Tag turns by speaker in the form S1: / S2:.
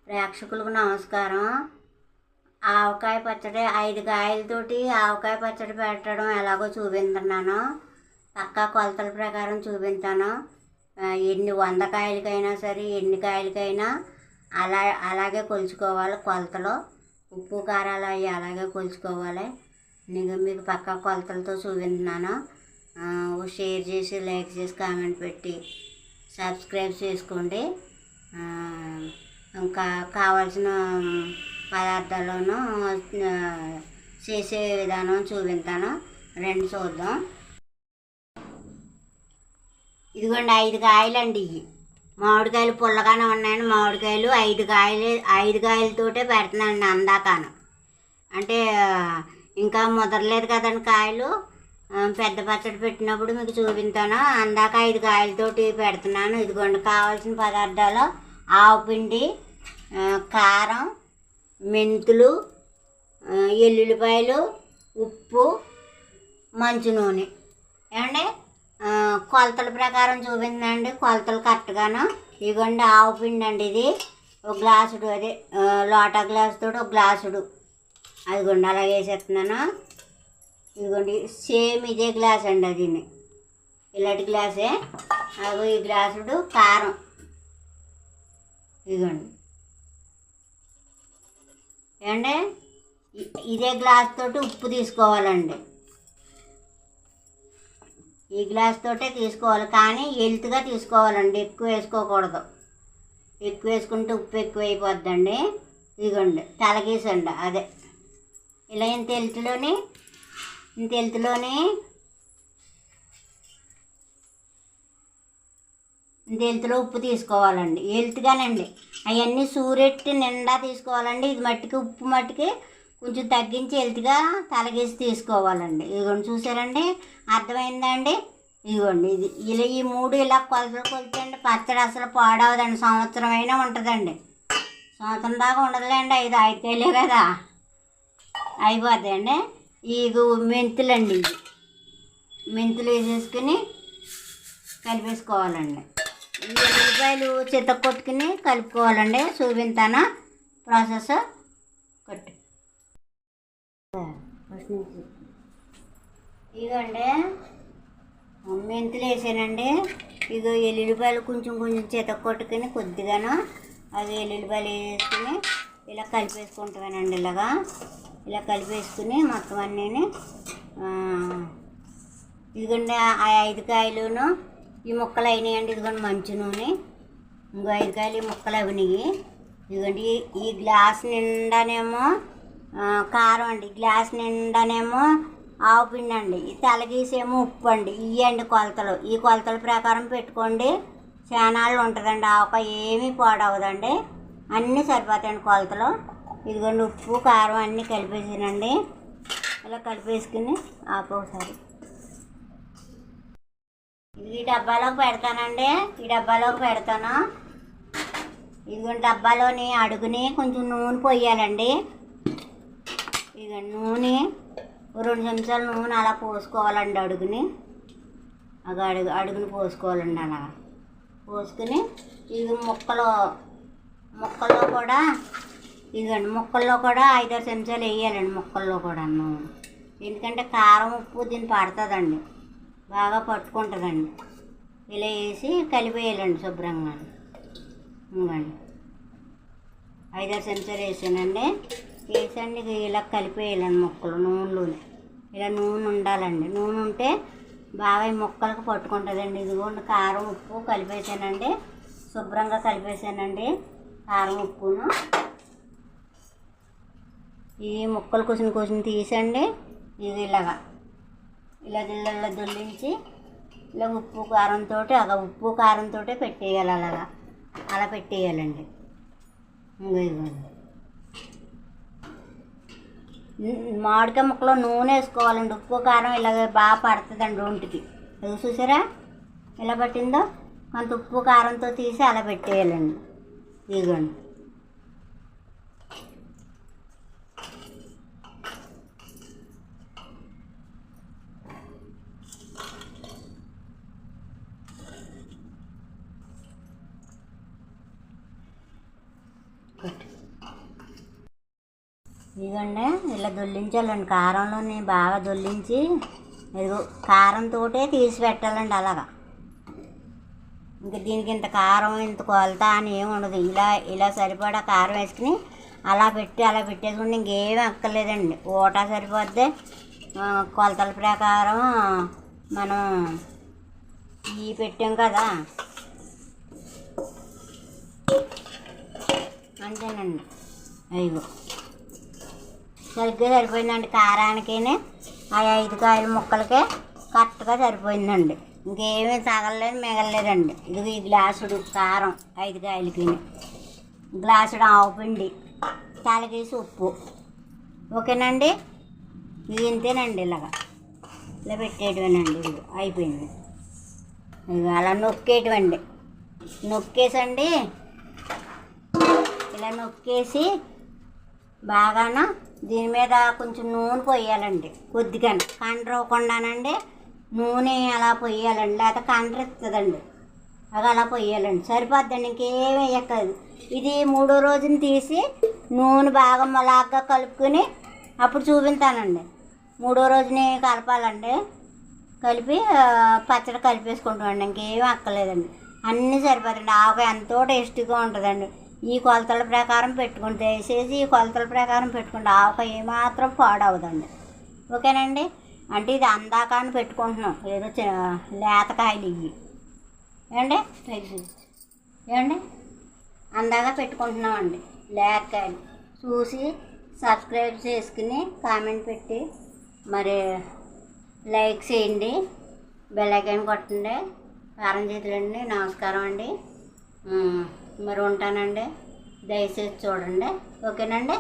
S1: ప్రేక్షకులకు నమస్కారం. ఆవకాయ పచ్చడి 5 కాయలతోటి ఆవకాయ పచ్చడి పెట్టడం ఎలాగో చూపిస్తున్నాను. పక్కా కొలతల ప్రకారం చూపిస్తాను. ఎన్ని 100 కాయలకైనా సరే ఎన్ని కాయలకైనా అలాగే కొలుచుకోవాలి. కొలతలు ఉప్పు కారాలు అవి అలాగే కొలుచుకోవాలి. మీకు పక్కా కొలతలతో చూపిస్తున్నాను. షేర్ చేసి లైక్ చేసి కామెంట్ పెట్టి సబ్స్క్రైబ్ చేసుకోండి. ఇంకా కావాల్సిన పదార్థాలను చేసే విధానం చూపిస్తాను. రెండు చూద్దాం. ఇదిగోండి 5 కాయలండి. ఇవి మామిడికాయలు పుల్లగానే ఉన్నాయండి. మామిడికాయలు 5 కాయలతోటే పెడుతున్నానండి. అందాకాను అంటే ఇంకా ముదరలేదు కదండి కాయలు. పెద్ద పచ్చడి పెట్టినప్పుడు మీకు చూపిస్తాను. అందాక 5 కాయలతోటి పెడుతున్నాను. ఇదిగోండి కావాల్సిన పదార్థాలు: ఆవుపిండి, కారం, మెంతులు, ఎల్లుల్లిపాయలు, ఉప్పు, మంచి నూనె. ఏమండి కొలతల ప్రకారం చూపిందండి. కొలతలు కరెక్ట్గాను. ఇదిగోండి ఆవుపిండి అండి. ఇది ఒక గ్లాసుడు, అదే లోటా గ్లాసుతో ఒక గ్లాసుడు. అదిగోండి అలా వేసేస్తున్నాను. ఇదిగోండి సేమ్ ఇదే గ్లాస్ అండి. అది ఇలాంటి గ్లాసే. అదిగో ఈ గ్లాసుడు కారం. ఇదిగోండి ఏమండి ఇదే గ్లాస్ తోటి ఉప్పు తీసుకోవాలండి. ఈ గ్లాస్ తోటే తీసుకోవాలి, కానీ ఎల్తుగా తీసుకోవాలండి. ఎక్కువ వేసుకోకూడదు. ఎక్కువ వేసుకుంటే ఉప్పు ఎక్కువ అయిపోద్దండి. ఇదిగోండి తలగీసండి. అదే ఇలా ఇంత ఎల్తులోని ఎల్తులో ఉప్పు తీసుకోవాలండి. ఎల్తుగానండి అవన్నీ సూరెట్టి నిండా తీసుకోవాలండి. ఇది మట్టికి ఉప్పు మట్టికి కొంచెం తగ్గించి ఎల్తుగా తలగేసి తీసుకోవాలండి. ఇదిగోండి చూసారండి, అర్థమైందా అండి? ఇదిగోండి ఇది ఈ 3 ఇలా కొలతలు కొలిచండి. పచ్చడి అసలు పాడవదండి. సంవత్సరం అయినా ఉంటుందండి. సంవత్సరం దాకా ఉండదులేండి. 5 కాయలే కదా, అయిపోతాయండి. ఇవి మెంతులండి. మెంతులు వేసేసుకుని కలిపేసుకోవాలండి. ఈ ఉల్లిపాయలు చితక్కొట్టుకుని కలుపుకోవాలండి. చూపిస్తాను ప్రాసెస్. కొట్టి ఇదిగోండి మెంతులు వేసానండి. ఇగో ఎల్లుల్లిపాయలు కొంచెం చితక్కొట్టుకుని కొద్దిగాను అది ఎల్లుల్లిపాయలు వేసుకుని ఇలా కలిపేసుకుంటానండి. ఇలా కలిపేసుకుని మొత్తం అన్నీ ఇదిగోండి ఆ 5 కాయలును ఈ ముక్కలు అయినాయండి. ఇదిగోండి మంచి నూనె. ఇంకో 5 కాయలు ఈ ముక్కలు అవినాయి. ఇదిగోండి ఈ గ్లాస్ నిండానేమో కారం అండి. గ్లాస్ నిండానేమో ఆవు పిండి అండి. ఈ తలగీసేమో ఉప్పు అండి. ఇవ్వండి కొలతలు. ఈ కొలతల ప్రకారం పెట్టుకోండి. చానాళ్ళు ఉంటుందండి. ఆవకాయ ఏమీ పాడవదండి. అన్నీ సరిపోతాయండి కొలతలు. ఇదిగోండి ఉప్పు కారం అన్నీ కలిపేసానండి. ఇలా కలిపేసుకుని ఒకసారి ఈ డబ్బాలోకి పెడతానండి. ఈ డబ్బాలోకి పెడతాను. ఇదిగోండి డబ్బాలోని అడుగుని కొంచెం నూనె పోయాలండి. ఇదిగోండి నూనె 2 చెంచాలు నూనె అలా పోసుకోవాలండి. అడుగుని అడుగుని పోసుకోవాలండి. అలా పోసుకుని ఇది ముక్కల్లో కూడా ఇదిగోండి ముక్కల్లో కూడా 5-6 చెంచాలు వేయాలండి. ముక్కల్లో కూడా నూనె, ఎందుకంటే కారం ఉప్పు దీన్ని పడుతుందండి, బాగా పట్టుకుంటుందండి. ఇలా వేసి కలిపేయాలండి శుభ్రంగా. ఇంకండి 5-6 చెంచాలు వేసానండి. వేసండి ఇలా కలిపేయాలండి ముక్కలు నూనెలోనే. ఇలా నూనె ఉండాలండి. నూనె ఉంటే బాగా ఈ ముక్కలకు పట్టుకుంటుందండి. ఇదిగోండి కారం ఉప్పు కలిపేసానండి. శుభ్రంగా కలిపేసానండి కారం ఉప్పును. ఈ ముక్కలు కొంచెం తీసండి. ఇది ఇలా దొల్లించి ఇలా ఉప్పు కారంతో పెట్టేయాలి. అలా పెట్టేయాలండి. మామిడికాయ ముక్కలో నూనె వేసుకోవాలండి. ఉప్పు కారం ఇలాగ బాగా పడుతుందండి ఒంటికి. అది చూసారా ఎలా పట్టిందో? కొంత ఉప్పు కారంతో తీసి అలా పెట్టేయాలండి. ఇదిగోండి ఇదిగోండి ఇలా దొల్లించాలండి, కారంలోని బాగా దొల్లించి ఇదిగో కారంతో తీసి పెట్టాలండి అలాగా. ఇంకా దీనికి ఇంత కారం ఇంత కొలత అని ఏమి ఉండదు. ఇలా సరిపడా కారం వేసుకుని అలా పెట్టేసుకుంటే ఇంకేమీ అక్కర్లేదండి. ఓటా సరిపోద్ది. కొలతల ప్రకారం మనం ఇవి పెట్టాం కదా, అంతేనండి. అయ్యో సరిగ్గా సరిపోయిందండి. కారానికి ఆ 5 కాయల ముక్కలకే కరెక్ట్గా సరిపోయిందండి. ఇంకేమీ తగలలేదు మిగలలేదండి. ఇది ఈ గ్లాసుడు కారం 5 కాయలకి, గ్లాసుడు ఆవుపిండి, తలకేసి ఉప్పు. ఓకేనండి. ఇది ఇంతేనండి. ఇలా పెట్టేయటమేనండి. ఇది అయిపోయింది. ఇది అలా నొక్కేయటమండి. నొక్కేసండి ఇలా నొక్కేసి బాగాను దీని మీద కొంచెం నూనె పోయాలండి. కొద్దిగా కండ్రవ్వకుండానండి నూనె అలా పొయ్యాలండి, లేకపోతే కండ్రిస్తుందండి. అది అలా పొయ్యాలండి, సరిపోద్దండి. ఇంకేమీ వేయక్కర్లేదు. ఇది 3వ రోజున తీసి నూనె బాగా మొలాగ్గా కలుపుకొని అప్పుడు చూపిస్తానండి. 3వ రోజుని కలపాలండి. కలిపి పచ్చడి కలిపేసుకుంటామండి. ఇంకేమీ అక్కర్లేదండి. అన్నీ సరిపోతాయండి. ఆవకాయ ఎంతో టేస్టీగా ఉంటుందండి. ఈ కొలతల ప్రకారం పెట్టుకుంటే, దయచేసి ఈ కొలతల ప్రకారం పెట్టుకుంటే ఆవకాయ ఏమాత్రం పాడవదండి. ఓకేనండి. అంటే ఇది అందాక అని పెట్టుకుంటున్నాం, ఏదో లేతకాయలు ఇవి ఏమండి, ఏమండి అందాక పెట్టుకుంటున్నామండి లేతకాయలు. చూసి సబ్స్క్రైబ్ చేసుకుని కామెంట్ పెట్టి మరి లైక్ చేయండి, బెల్ ఐకాన్ కొట్టండి. కారం చేతులండి. నమస్కారం అండి. మరి ఉంటానండి. దయచేసి చూడండి. ఓకేనండి.